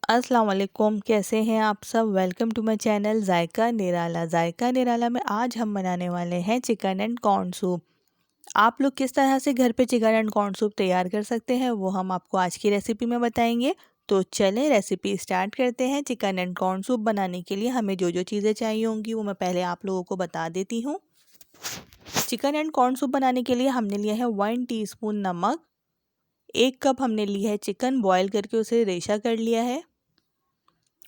अस्सलाम वालेकुम, कैसे हैं आप सब। वेलकम टू माय चैनल जायका निराला। जायका निराला में आज हम बनाने वाले हैं चिकन एंड कॉर्न सूप। आप लोग किस तरह से घर पे चिकन एंड कॉर्न सूप तैयार कर सकते हैं वो हम आपको आज की रेसिपी में बताएंगे। तो चलें रेसिपी स्टार्ट करते हैं। चिकन एंड कॉर्न सूप बनाने के लिए हमें जो जो चीज़ें चाहिए होंगी वो मैं पहले आप लोगों को बता देती हूँ। चिकन एंड कॉर्न सूप बनाने के लिए हमने लिया है 1 टीस्पून नमक, 1 कप हमने लिया है चिकन, बॉयल करके उसे रेशा कर लिया है।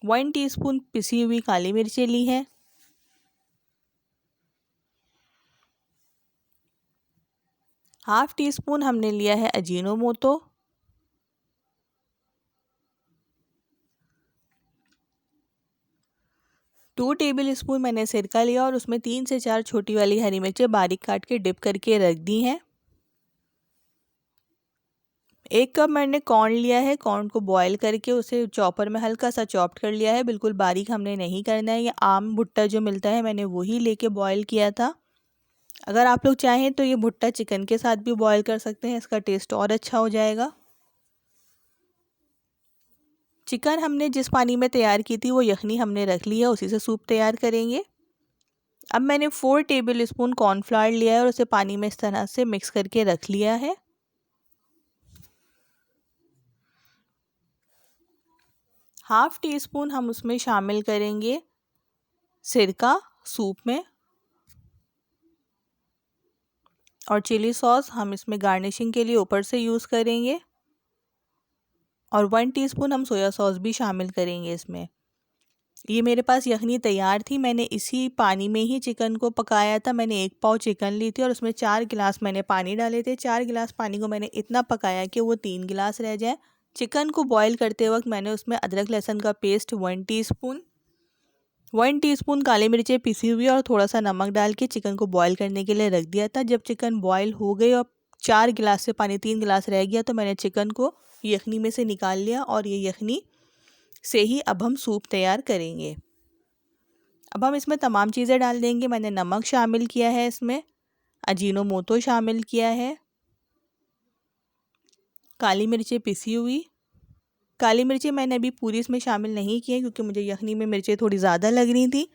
1 टीस्पून पिसी हुई काली मिर्चें ली है। हाफ टी स्पून हमने लिया है अजीनोमोटो। 2 टेबल स्पून मैंने सिरका लिया और उसमें 3 से 4 छोटी वाली हरी मिर्चें बारीक काट के डिप करके रख दी हैं। 1 कप मैंने कॉर्न लिया है। कॉर्न को बॉयल करके उसे चॉपर में हल्का सा चॉप्ड कर लिया है। बिल्कुल बारीक हमने नहीं करना है। ये आम भुट्टा जो मिलता है मैंने वही लेके बॉयल किया था। अगर आप लोग चाहें तो ये भुट्टा चिकन के साथ भी बॉयल कर सकते हैं, इसका टेस्ट और अच्छा हो जाएगा। चिकन हमने जिस पानी में तैयार की थी वो यखनी हमने रख ली है, उसी से सूप तैयार करेंगे। अब मैंने 4 टेबल स्पून कॉर्नफ्लावर लिया है और उसे पानी में इस तरह से मिक्स करके रख लिया है। हाफ टी स्पून हम उसमें शामिल करेंगे सिरका सूप में, और चिली सॉस हम इसमें गार्निशिंग के लिए ऊपर से यूज़ करेंगे। और 1 टीस्पून हम सोया सॉस भी शामिल करेंगे इसमें। ये मेरे पास यखनी तैयार थी, मैंने इसी पानी में ही चिकन को पकाया था। मैंने 1 पाव चिकन ली थी और उसमें 4 गिलास मैंने पानी डाले थे। 4 गिलास पानी को मैंने इतना पकाया कि वो 3 गिलास रह जाए। चिकन को बॉईल करते वक्त मैंने उसमें अदरक लहसुन का पेस्ट 1 टीस्पून, 1 टीस्पून काली मिर्चें पिसी हुई और थोड़ा सा नमक डाल के चिकन को बॉईल करने के लिए रख दिया था। जब चिकन बॉईल हो गई और 4 गिलास से पानी 3 गिलास रह गया तो मैंने चिकन को यखनी में से निकाल लिया और ये यखनी से ही अब हम सूप तैयार करेंगे। अब हम इसमें तमाम चीज़ें डाल देंगे। मैंने नमक शामिल किया है, इसमें अजीनोमोटो शामिल किया है, काली मिर्चें पिसी हुई। काली मिर्चें मैंने अभी पूरी इसमें शामिल नहीं की है क्योंकि मुझे यखनी में मिर्चें थोड़ी ज़्यादा लग रही थी।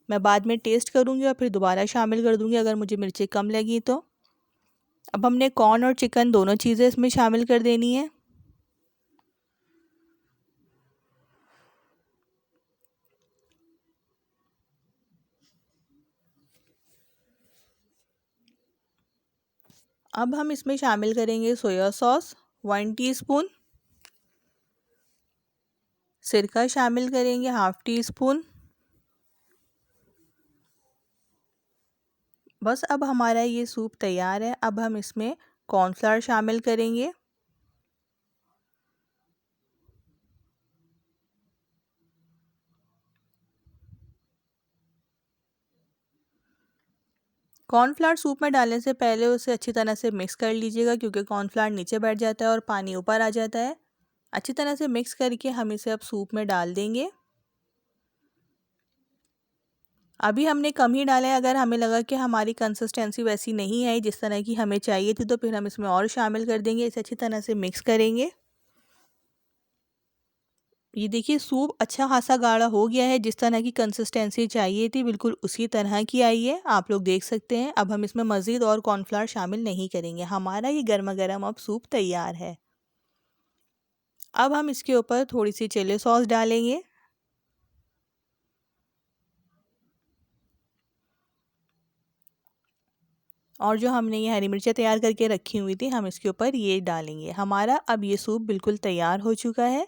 मैं बाद में टेस्ट करूँगी और फिर दोबारा शामिल कर दूँगी अगर मुझे मिर्चें कम लगी तो। अब हमने कॉर्न और चिकन दोनों चीज़ें इसमें शामिल कर देनी है। अब हम इसमें शामिल करेंगे सोया सॉस 1 टीस्पून, सिरका शामिल करेंगे हाफ टी स्पून। बस अब हमारा ये सूप तैयार है। अब हम इसमें कॉर्नफ्लावर शामिल करेंगे। कॉर्नफ्लावर सूप में डालने से पहले उसे अच्छी तरह से मिक्स कर लीजिएगा क्योंकि कॉर्नफ्लावर नीचे बैठ जाता है और पानी ऊपर आ जाता है। अच्छी तरह से मिक्स करके हम इसे अब सूप में डाल देंगे। अभी हमने कम ही डाला है। अगर हमें लगा कि हमारी कंसिस्टेंसी वैसी नहीं आई जिस तरह की हमें चाहिए थी तो फिर हम इसमें और शामिल कर देंगे। इसे अच्छी तरह से मिक्स करेंगे। ये देखिए सूप अच्छा खासा गाढ़ा हो गया है। जिस तरह की कंसिस्टेंसी चाहिए थी बिल्कुल उसी तरह की आई है, आप लोग देख सकते हैं। अब हम इसमें मज़ीद और कॉर्नफ्लावर शामिल नहीं करेंगे। हमारा ये गर्मा गर्म अब सूप तैयार है। अब हम इसके ऊपर थोड़ी सी चिली सॉस डालेंगे। और जो हमने ये हरी मिर्चें तैयार करके रखी हुई थी हम इसके ऊपर ये डालेंगे। हमारा अब ये सूप बिल्कुल तैयार हो चुका है।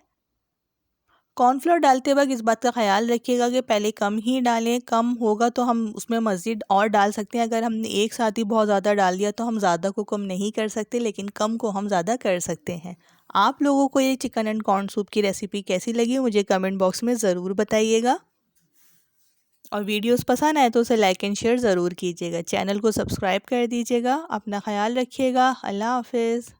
कॉर्नफ्लोर डालते वक्त इस बात का ख्याल रखिएगा कि पहले कम ही डालें। कम होगा तो हम उसमें मज़ीद और डाल सकते हैं। अगर हमने एक साथ ही बहुत ज़्यादा डाल दिया तो हम ज़्यादा को कम नहीं कर सकते, लेकिन कम को हम ज़्यादा कर सकते हैं। आप लोगों को ये चिकन एंड कॉर्न सूप की रेसिपी कैसी लगी मुझे कमेंट बॉक्स में ज़रूर बताइएगा। और वीडियोस पसंद आए तो उसे लाइक एंड शेयर ज़रूर कीजिएगा। चैनल को सब्सक्राइब कर दीजिएगा। अपना ख्याल रखिएगा। अल्लाह हाफिज़।